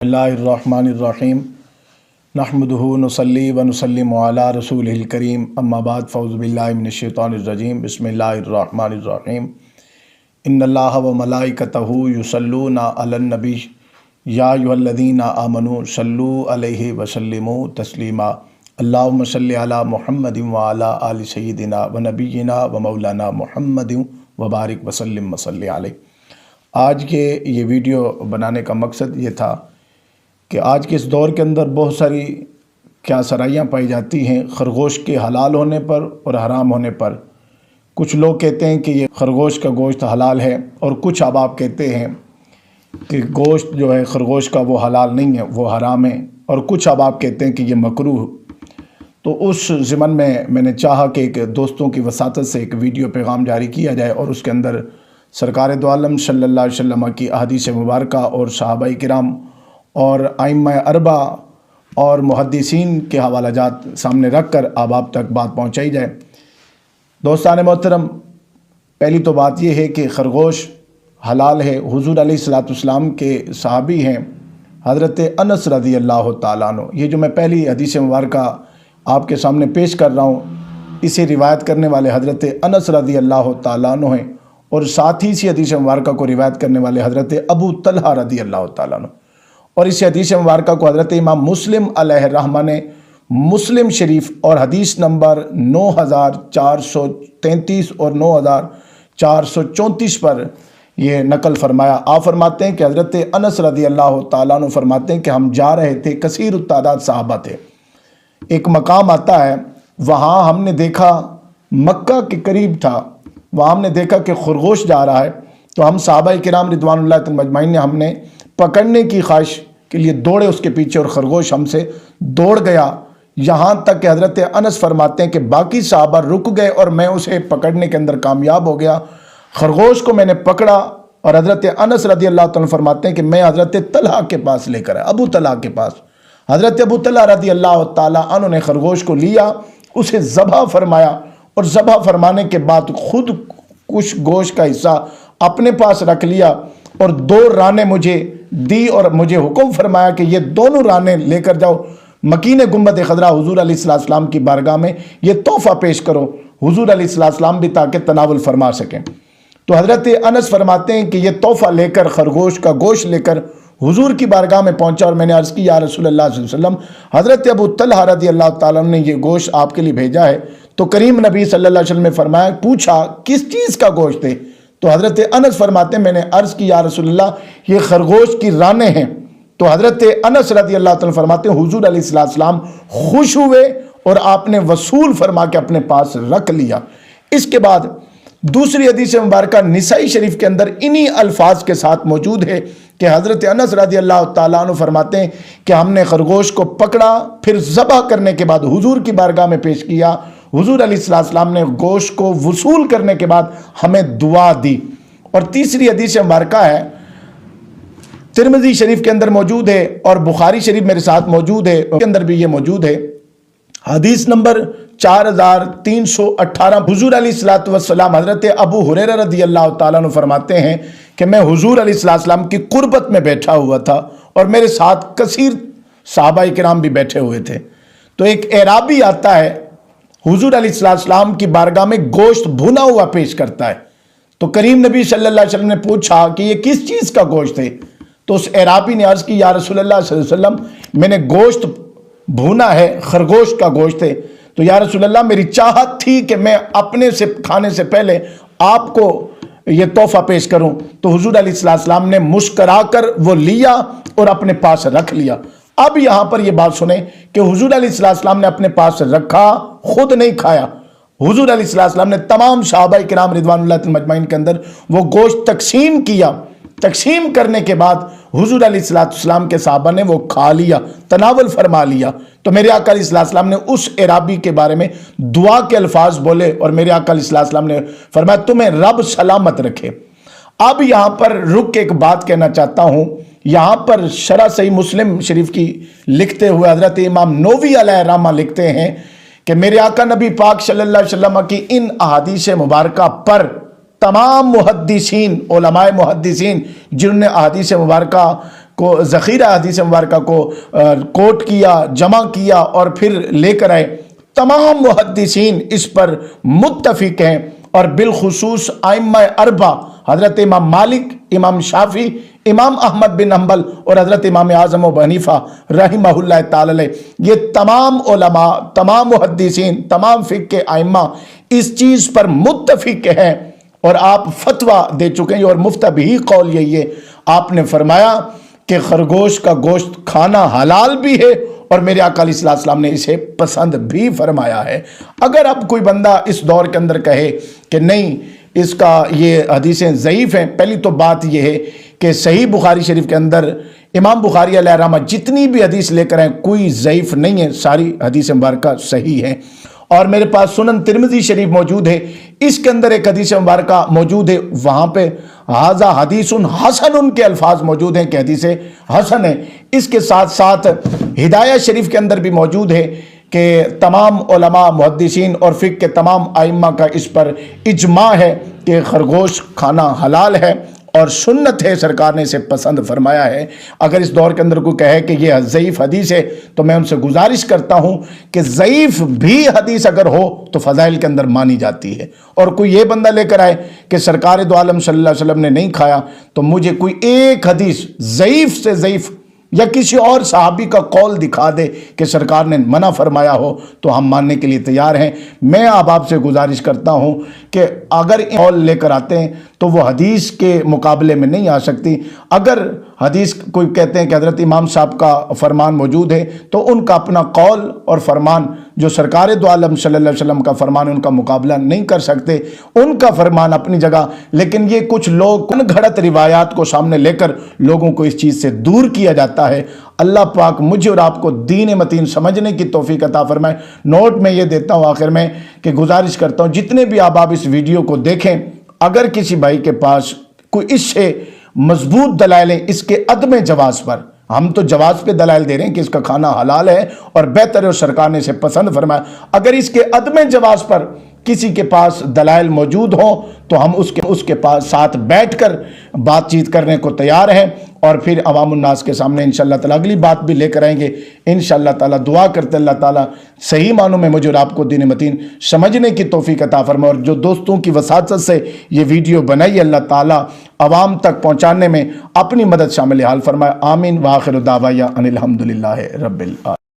बिस्मिल्लाहिर्रहमानिर्रहीम नहमदुहु नुसल्ली व नुसल्लिमु अला रसूलिहिल करीम अम्मा बाद फ़ऊज़ु बिल्लाहि मिनश्शैतानिर्रजीम बिस्मिल्लाहिर्रहमानिर्रहीम इन्नल्लाह व मलाइकतहु युसल्लूना अलन नबी या अय्युहल्लज़ीना आमनू सल्लू अलैहि व सल्लिमू तस्लीमा अल्लाहुम्मा सल्लि अला मुहम्मदिन व अला आलि सय्यिदिना व नबिय्यिना व मौलाना मुहम्मदिन व बारिक व सल्लिम व सल्लि अलैहि। आज के ये वीडियो बनाने का मकसद ये था कि आज के इस दौर के अंदर बहुत सारी क्या सराइयाँ पाई जाती हैं खरगोश के हलाल होने पर और हराम होने पर। कुछ लोग कहते हैं कि ये खरगोश का गोश्त हलाल है और कुछ अहबाब कहते हैं कि गोश्त जो है खरगोश का वो हलाल नहीं है, वो हराम है, और कुछ अहबाब कहते हैं कि ये मकरूह। तो उस ज़िमन में मैंने चाहा कि एक दोस्तों की वसातत से एक वीडियो पैगाम जारी किया जाए और उसके अंदर सरकार दो आलम सल्लल्लाहु अलैहि वसल्लम की अहादीस मुबारका और सहाबाए किराम और आइम्मा अरबा और मुहद्दिसीन के हवाला जात सामने रख कर आप तक बात पहुँचाई जाए। दोस्तान मोहतरम, पहली तो बात यह है कि खरगोश हलाल है। हुज़ूर अलैहिस्सलाम के सहाबी हैं हज़रत अनस रज़ी अल्लाह तआला अन्हु। ये जो मैं पहली हदीस मुबारका आपके सामने पेश कर रहा हूँ, इसे रिवायत करने वाले हज़रत अनस रज़ी अल्लाह तआला अन्हु हैं और साथ ही इसी हदीस मुबारका को रिवायत करने वाले हज़रत अबू तलहा रज़ी अल्लाह तआला अन्हु। और इस हदीस मुबारका को हज़रत इमाम मुस्लिम अलैहिर्रहमा ने मुस्लिम शरीफ और हदीस नंबर 9433 और 9434 पर ये नकल फरमाया। आप फरमाते हैं कि हज़रत अनस रज़ी अल्लाह तआला अन्हु फरमाते हैं कि हम जा रहे थे, कसीर तादाद सहाबा थे। एक मकाम आता है, वहाँ हमने देखा, मक्का के करीब था, वहाँ हमने देखा कि खरगोश जा रहा है। तो हम सहाबाए किराम रिदवानुल्लाह अजमईन ने हमने पकड़ने की ख्वाहिश के लिए दौड़े उसके पीछे और खरगोश हमसे दौड़ गया। यहाँ तक कि हज़रत अनस फरमाते हैं कि बाकी सहाबा रुक गए और मैं उसे पकड़ने के अंदर कामयाब हो गया। खरगोश को मैंने पकड़ा और हज़रत अनस रज़ी अल्लाह तआला फरमाते हैं कि मैं हज़रत तलहा के पास लेकर आया, अबू तलहा के पास। हज़रत अबू तलहा रज़ी अल्लाह तआला अन्हु ने खरगोश को लिया, उसे ज़बह फरमाया और ज़बह फरमाने के बाद खुद कुछ गोश्त का हिस्सा अपने पास रख लिया और 2 रानें मुझे दी और मुझे हुक्म फरमाया कि ये दोनों रानें लेकर जाओ मकीन गुंबद खदरा हुजूर अलैहिस्सलाम की बारगाह में ये तोहफ़ा पेश करो, हुजूर अलैहिस्सलाम भी ताकि तनावुल फरमा सकें। तो हज़रत अनस फरमाते हैं कि ये तोहफ़ा लेकर, खरगोश का गोश्त लेकर हुजूर की बारगाह में पहुंचा और मैंने अर्ज़ की, या रसूलल्लाह सल्लल्लाहु अलैहि वसल्लम, हज़रत अबू तलहा रज़ी अल्लाह तआला ने ये गोश्त आपके लिए भेजा है। तो करीम नबी सल्लल्लाहु अलैहि वसल्लम ने फरमाया, पूछा किस चीज़ का गोश्त है? तो हज़रत अनस फरमाते हैं मैंने अर्ज़ की, या रसूलल्लाह ये खरगोश की रानें हैं। तो हज़रत अनस रज़ी अल्लाह तआला फरमाते हैं हुजूर अलैहिस्सलाम खुश हुए और आपने वसूल फरमा के अपने पास रख लिया। इसके बाद दूसरी हदीस मुबारका निसाई शरीफ के अंदर इन्हीं अल्फाज के साथ मौजूद है कि हज़रत अनस रज़ी अल्लाह तआला अन्हु फरमाते हैं कि हमने खरगोश को पकड़ा, फिर ज़बह करने के बाद हुजूर की बारगाह में पेश किया। हुजूर अलैहिस्सलाम ने गोश्त को वसूल करने के बाद हमें दुआ दी। और तीसरी हदीस मुबारका है, तिरमिज़ी शरीफ के अंदर मौजूद है और बुखारी शरीफ मेरे साथ मौजूद है, उसके अंदर भी ये मौजूद है। हदीस नंबर 4318। हुजूर अलैहिस्सलाम हज़रत अबू हुरैरा रज़ी अल्लाह तआला अन्हु फरमाते हैं कि मैं हुजूर अलैहिस्सलाम की कुर्बत में बैठा हुआ था और मेरे साथ कसीर सहाबाए किराम भी बैठे हुए थे। तो एक एराबी आता है, हुजूर अलैहिस्सलाम की बारगाह में गोश्त भुना हुआ पेश करता है। तो करीम नबी सल्लल्लाहु अलैहि वसल्लम ने पूछा कि ये किस चीज़ का गोश्त है? तो उस एराबी ने अर्ज़ की, या रसूलल्लाह सल्लल्लाहु अलैहि वसल्लम मैंने गोश्त भुना है, खरगोश का गोश्त है। तो या रसूलल्लाह मेरी चाहत थी कि मैं अपने से खाने से पहले आपको ये तोहफ़ा पेश करूं। तो हुजूर अलैहिस्सलाम ने मुस्करा कर वो लिया और अपने पास रख लिया। अब यहाँ पर ये बात सुने कि हुजूर अलैहिस्सलाम ने अपने पास रखा, खुद नहीं खाया। हुजूर अलैहिस्सलाम ने तमाम सहाबाए किराम रिदवानुल्लाह अजमईन के अंदर वो गोश्त तकसीम किया। तकसीम करने के बाद हुजूर अलैहिस्सलाम के सहाबा ने वो खा लिया, तनावल फरमा लिया। तो मेरे आका अलैहिस्सलाम ने उस एराबी के बारे में दुआ के अल्फाज बोले और मेरे आका अलैहिस्सलाम ने फरमाया, तुम्हें रब सलामत रखे। अब यहाँ पर रुक के एक बात कहना चाहता हूँ। यहाँ पर शरह सही मुस्लिम शरीफ की लिखते हुए हज़रत इमाम नववी अलैहिर्रहमा लिखते हैं कि मेरे आका नबी पाक सल्लल्लाहु अलैहि वसल्लम की इन अहादीस मुबारका पर तमाम मुहद्दिसीन, उलमाए मुहद्दिसीन जिन्होंने अहादीस मुबारका کو ذخیرہ حدیث مبارکہ کو کوٹ کیا، جمع کیا اور پھر لے کر آئے۔ تمام محدثین اس پر متفق ہیں، اور بالخصوص ائمہ اربعہ حضرت امام مالک، امام شافعی، امام احمد بن حنبل اور حضرت امام اعظم ابو حنیفہ رحمہ اللہ تعالی، یہ تمام علماء، تمام محدثین، تمام فقہ کے ائمہ اس چیز پر متفق ہیں، اور آپ فتویٰ دے چکے ہیں، اور مفتبی قول یہی ہے۔ آپ نے فرمایا کہ خرگوش کا گوشت کھانا حلال بھی ہے، اور میرے آقا علیہ السلام نے اسے پسند بھی فرمایا ہے۔ اگر اب کوئی بندہ اس دور کے اندر کہے کہ نہیں اس کا یہ حدیثیں ضعیف ہیں، پہلی تو بات یہ ہے کہ صحیح بخاری شریف کے اندر امام بخاری علیہ رحمہ جتنی بھی حدیث لے کر ہیں کوئی ضعیف نہیں ہے، ساری حدیث مبارکہ صحیح ہیں۔ اور میرے پاس سنن ترمذی شریف موجود ہے، اس کے اندر ایک حدیث مبارکہ موجود ہے، وہاں پہ ھذا حدیث حسن کے الفاظ موجود ہیں کہ حدیث حسن ہے۔ اس کے ساتھ ساتھ ہدایہ شریف کے اندر بھی موجود ہے کہ تمام علماء، محدثین اور فقہ کے تمام ائمہ کا اس پر اجماع ہے کہ خرگوش کھانا حلال ہے اور سنت ہے، سرکار نے اسے پسند فرمایا ہے۔ اگر اس دور کے اندر کوئی کہے کہ یہ ضعیف حدیث ہے تو میں ان سے گزارش کرتا ہوں کہ ضعیف بھی حدیث اگر ہو تو فضائل کے اندر مانی جاتی ہے، اور کوئی یہ بندہ لے کر آئے کہ سرکار دو عالم صلی اللہ علیہ وسلم نے نہیں کھایا، تو مجھے کوئی ایک حدیث ضعیف سے ضعیف یا کسی اور صحابی کا قول دکھا دے کہ سرکار نے منع فرمایا ہو تو ہم ماننے کے لیے تیار ہیں۔ میں آپ سے گزارش کرتا ہوں کہ اگر قول لے کر آتے ہیں تو وہ حدیث کے مقابلے میں نہیں آ سکتی۔ اگر حدیث کوئی کہتے ہیں کہ حضرت امام صاحب کا فرمان موجود ہے تو ان کا اپنا قول اور فرمان جو سرکار دو عالم صلی اللہ علیہ وسلم کا فرمان ان کا مقابلہ نہیں کر سکتے، ان کا فرمان اپنی جگہ، لیکن یہ کچھ لوگ ان گھڑت روایات کو سامنے لے کر لوگوں کو اس چیز سے دور کیا جاتا ہے۔ اللہ پاک مجھے اور آپ کو دین متین سمجھنے کی توفیق عطا فرمائے۔ نوٹ میں یہ دیتا ہوں آخر میں کہ گزارش کرتا ہوں جتنے بھی آپ اس ویڈیو کو دیکھیں، اگر کسی بھائی کے پاس کوئی اس سے مضبوط دلائل ہیں اس کے عدم جواز پر، ہم تو جواز پہ دلائل دے رہے ہیں کہ اس کا کھانا حلال ہے اور بہتر ہے اور سرکار نے اسے پسند فرمایا، اگر اس کے عدم جواز پر کسی کے پاس دلائل موجود ہوں تو ہم اس کے پاس ساتھ بیٹھ کر بات چیت کرنے کو تیار ہیں، اور پھر عوام الناس کے سامنے انشاءاللہ تعالیٰ اگلی بات بھی لے کر آئیں گے انشاءاللہ تعالیٰ۔ دعا کرتے اللہ تعالیٰ صحیح معنوں میں مجھے اور آپ کو دین متین سمجھنے کی توفیق عطا فرمائے، اور جو دوستوں کی وساطت سے یہ ویڈیو بنائی اللہ تعالیٰ عوام تک پہنچانے میں اپنی مدد شامل حال فرمائے۔ آمین۔ وآخر دعوانا ان الحمدللہ رب العالمین۔